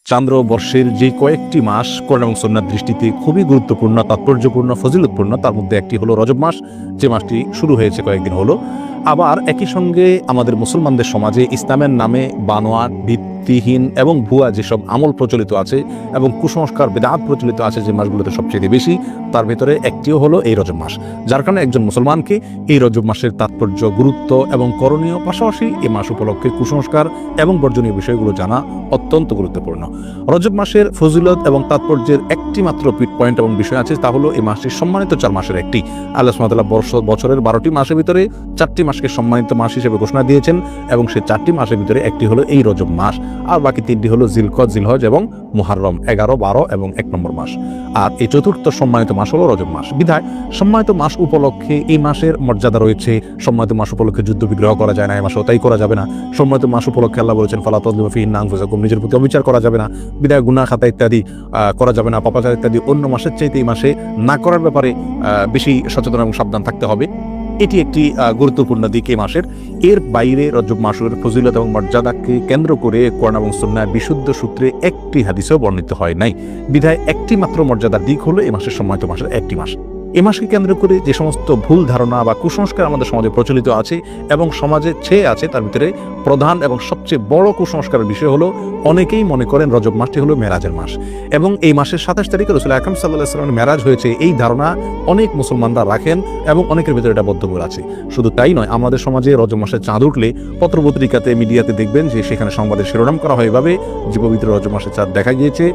চান্দ্রবর্ষের যে কয়েকটি মাস কোরআন এবং সুন্নাহর দৃষ্টিতে খুবই গুরুত্বপূর্ণ, তাৎপর্যপূর্ণ, ফজিলতপূর্ণ, তার মধ্যে একটি হলো রজব মাস, যে মাসটি শুরু হয়েছে কয়েকদিন হলো। আবার একই সঙ্গে আমাদের মুসলমানদের সমাজে ইসলামের নামে বানোয়াট, ভিত্তিহীন এবং ভুয়া যেসব আমল প্রচলিত আছে এবং কুসংস্কার, বিদআত প্রচলিত আছে যে মাসগুলোতে সবচেয়ে বেশি, তার ভেতরে একটিও হলো এই রজব মাস। যার কারণে একজন মুসলমানকে এই রজব মাসের তাৎপর্য, গুরুত্ব এবং করণীয়, পাশাপাশি এই মাস উপলক্ষে কুসংস্কার এবং বর্জনীয় বিষয়গুলো জানা অত্যন্ত গুরুত্বপূর্ণ। রজব মাসের ফজিলত এবং তাৎপর্যের একটি মাত্র পিট পয়েন্ট এবং বিষয় আছে, তা হলো এই মাসটি সম্মানিত 4 মাসের একটি। আল্লাহ সুবহানাহু ওয়া তাআলা বছরের 12টি মাসের ভিতরে 4টি মাসকে সম্মানিত মাস হিসেবে ঘোষণা দিয়েছেন এবং সেই 4টি মাসের ভিতরে একটি হলো এই রজব মাস, আর বাকি 3টি হলো জিলকদ, জিলহজ এবং মুহাররম, 11, 12 এবং 1 নম্বর মাস। আর এই চতুর্থ সম্মানিত মাস হলো রজব মাস। বিধায় সম্মানিত মাস উপলক্ষে এই মাসের মর্যাদা রয়েছে। সম্মানিত মাস উপলক্ষে যুদ্ধ বিগ্রহ করা যায় না, এই মাসেও তাই করা যাবে না। সম্মানিত মাস উপলক্ষে আল্লাহ বলেছেন ফালা তাযলিমু ফীহিন্না আনফুসাকুম, নিজের প্রতি অবিচার করা যাবে না। বিধায় গুনাহ খাতা ইত্যাদি করা যাবে না, পাপাচার ইত্যাদি অন্য মাসের চাইতে এই মাসে না করার ব্যাপারে বেশি সচেতন এবং সাবধান থাকতে হবে। এটি একটি গুরুত্বপূর্ণ দিক এই মাসের। এর বাইরে রজব মাসের ফজিলত এবং মর্যাদাকে কেন্দ্র করে কোরআন এবং সুন্নাহর বিশুদ্ধ সূত্রে একটি হাদিসেও বর্ণিত হয় নাই। বিধায় একটি মাত্র মর্যাদার দিক হলো এই মাসের সম্মানিত মাসের একটি মাস। এ মাসকে কেন্দ্র করে যে সমস্ত ভুল ধারণা বা কুসংস্কার আমাদের সমাজে প্রচলিত আছে এবং সমাজে ছেয়ে আছে, তার ভিতরে প্রধান এবং সবচেয়ে বড় কুসংস্কারের বিষয় হলো অনেকেই মনে করেন রজব মাসটি হলো মেরাজের মাস এবং এই মাসের 27 তারিখে রাসূল আকরাম সাল্লাল্লাহু আলাইহি ওয়াসাল্লামের মেরাজ হয়েছে, এই ধারণা অনেক মুসলমানরা রাখেন এবং অনেকের ভিতরে এটা বদ্ধমূল আছে। শুধু তাই নয়, আমাদের সমাজে রজব মাসে চাঁদ উঠলে পত্রপত্রিকাতে, মিডিয়াতে দেখবেন যে সেখানে সংবাদের শিরোনাম করা হয় এভাবে যে পবিত্র রজব মাসে চাঁদ দেখা গিয়েছে,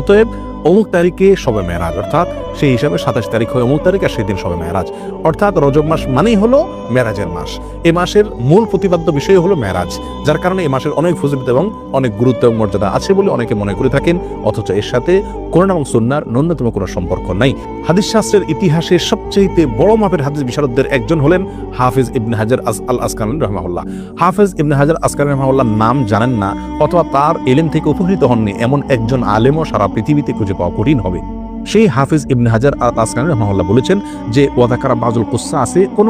অতএব অমুক তারিখে শবে মেরাজ, অর্থাৎ সেই হিসাবে 27 তারিখ হয় অমুক তারিখ আর সেদিন শবে মেরাজ, অর্থাৎ রজব মাস মানেই হলো মেরাজের মাস। এ মাসের মূল প্রতিপাদ্য বিষয় হলো মেরাজ, যার কারণে এই মাসের অনেক ফজিলত এবং অনেক গুরুত্ব এবং মর্যাদা আছে বলে অনেকে মনে করে থাকেন, অথচ এর সাথে কোরআন এবং সুন্নাহর ন্যূনতম কোনো সম্পর্ক নাই। হাদিস শাস্ত্রের ইতিহাসে সবচেয়ে বড় মাপের হাদিস বিশারদদের একজন হলেন হাফিজ ইবনে হাজার আল আসকালানি রাহিমাহুল্লাহ। হাফিজ ইবনে হাজার আসকালানি রাহিমাহুল্লাহ নাম জানেন না অথবা তার ইলম থেকে উপকৃত হননি এমন একজন আলেমও সারা পৃথিবীতে খুঁজে পাওয়া কঠিন হবে। সেই হাফিজ ইবনে হাজার আল আসকালানি রাহিমাহুল্লাহ বলেছেন যে ওয়াদাকারা বাজুল কুসা আছে, কোন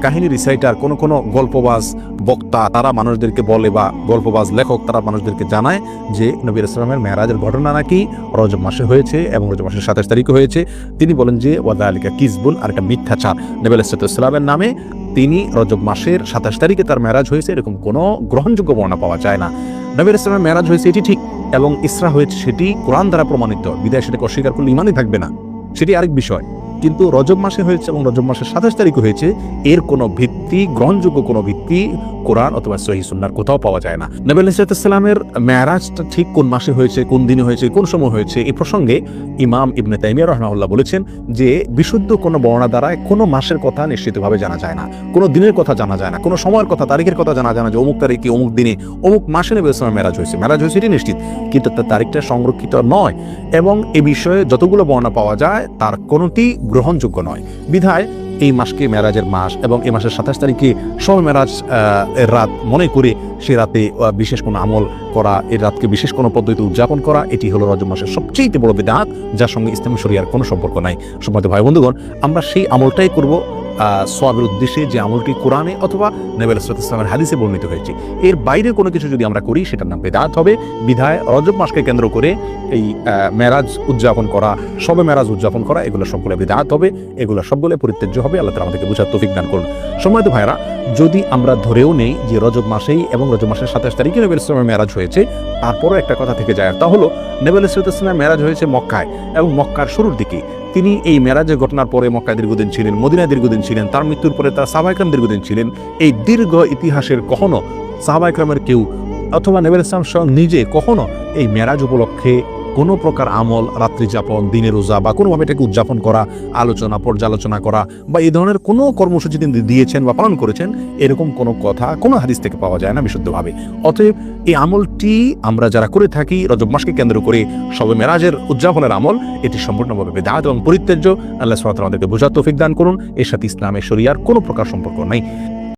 কাহিনী রিসাইটার, কোন গল্পবাজ বক্তা তারা মানুষদেরকে বলে বা গল্পবাজ লেখক তারা মানুষদেরকে জানায় যে নবী রাসূলুল্লাহ সাল্লাল্লাহু আলাইহি ওয়াসাল্লামের মেরাজের ঘটনা নাকি রজব মাসে হয়েছে এবং রজব মাসের 27 তারিখে হয়েছে। তিনি বলেন যে ওয়াদালিকা কিজবুন, আর একটা মিথ্যাচার। নবী আলাইহিস সালামের নামে তিনি রজব মাসের 27 তারিখে তার মেরাজ হয়েছে এরকম কোনো গ্রহণযোগ্য বর্ণনা পাওয়া যায় না। নবী রাসূলুল্লাহ সাল্লাল্লাহু মেরাজ হয়েছে এটি ঠিক এবং ইসরা হয়েছে সেটি কোরআন দ্বারা প্রমাণিত, বিদায় সেটাকে অস্বীকার করলে ইমানই থাকবে না, সেটি আরেক বিষয়। কিন্তু রজব মাসে হয়েছে এবং রজব মাসের 27 তারিখে হয়েছে, এর কোনো ভিত্তি, গ্রহণযোগ্য কোনো ভিত্তি কোরআন অথবা সহিহ সুন্নাহর কোথাও পাওয়া যায় না। নবী আলাইহিস সালামের মেরাজটা ঠিক কোন মাসে হয়েছে, কোন দিনে হয়েছে, কোন সময় হয়েছে, এই প্রসঙ্গে ইমাম ইবনে তাইমিয়া রাহিমাহুল্লাহ বলেছেন যে বিশুদ্ধ কোনো বর্ণনা দ্বারা কোনো মাসের কথা নিশ্চিতভাবে জানা যায় না, কোনো দিনের কথা জানা যায় না, কোনো সময়ের কথা, তারিখের কথা জানা যায় না যে অমুক তারিখে অমুক দিনে অমুক মাসে নবী সাল্লাল্লাহু মেরাজ হয়েছে এটি নিশ্চিত, কিন্তু তার তারিখটা সংরক্ষিত নয় এবং এ বিষয়ে যতগুলো বর্ণনা পাওয়া যায় তার কোনোটি গ্রহণযোগ্য নয়। বিধায় এই মাসকে মেরাজের মাস এবং এই মাসের 27 তারিখে শবে মেরাজ এর রাত মনে করে সে রাতে বিশেষ কোনো আমল করা, এই রাতকে বিশেষ কোনো পদ্ধতিতে উদযাপন করা, এটি হলো রজব মাসের সবচেয়ে বড় বিদআত, যার সঙ্গে ইসলামী শরিয়ার কোনো সম্পর্ক নাই। সম্মানিত ভাই বন্ধুগণ, আমরা সেই আমলটাই করব সওয়াবের উদ্দেশ্যে যে আমলটি কোরআনে অথবা নবী আলাইহিস সালামের হাদিসে বর্ণিত হয়েছে। এর বাইরে কোনো কিছু যদি আমরা করি সেটার নাম বিদআত হবে। বিধায় রজব মাসকে কেন্দ্র করে এই মেরাজ উদযাপন করা, শবে মেরাজ উদযাপন করা, এগুলো সবগুলো বিদআত হবে, এগুলো সবগুলো পরিত্যাজ্য হবে। আল্লাহ তাআলা আমাদেরকে বুঝার তৌফিক দান করুন। সম্মানিত ভাইরা, যদি আমরা ধরেও নেই যে রজব মাসেই এবং রজব মাসের 27 তারিখে নবী আলাইহিস সালামের মেরাজ হয়েছে, তারপরও একটা কথা থেকে যায়, তা হলো নবী আলাইহিস সালামের মেরাজ হয়েছে মক্কায় এবং মক্কার শুরুর দিকে। তিনি এই মেরাজের ঘটনার পরে মক্কায় দীর্ঘদিন ছিলেন, মদিনায় দীর্ঘদিন ছিলেন, তার মৃত্যুর পরে তার সাহাবা ইকরাম দীর্ঘদিন ছিলেন। এই দীর্ঘ ইতিহাসের কখনো সাহাবা ইকরামের কেউ অথবা নবী আলাইহিস সালাম নিজে কখনো এই মেরাজ উপলক্ষে কোনো প্রকার আমল, রাত্রি যাপন, দিনের রোজা বা কোনোভাবে এটাকে উদযাপন করা, আলোচনা, পর্যালোচনা করা বা এই ধরনের কোনো কর্মসূচি তিনি দিয়েছেন বা পালন করেছেন, এরকম কোনো কথা কোনো হাদিস থেকে পাওয়া যায় না বিশুদ্ধভাবে। অতএব এই আমলটি আমরা যারা করে থাকি রজব মাসকে কেন্দ্র করে শবে মেরাজের উদযাপনের আমল, এটি সম্পূর্ণভাবে বিদআত এবং পরিত্যাজ্য। আল্লাহ সুবহানাহু ওয়া তাআলা আমাদেরকে বুঝার তৌফিক দান করুন। এর সাথে ইসলামের শরিয়ার কোনো প্রকার সম্পর্ক নাই।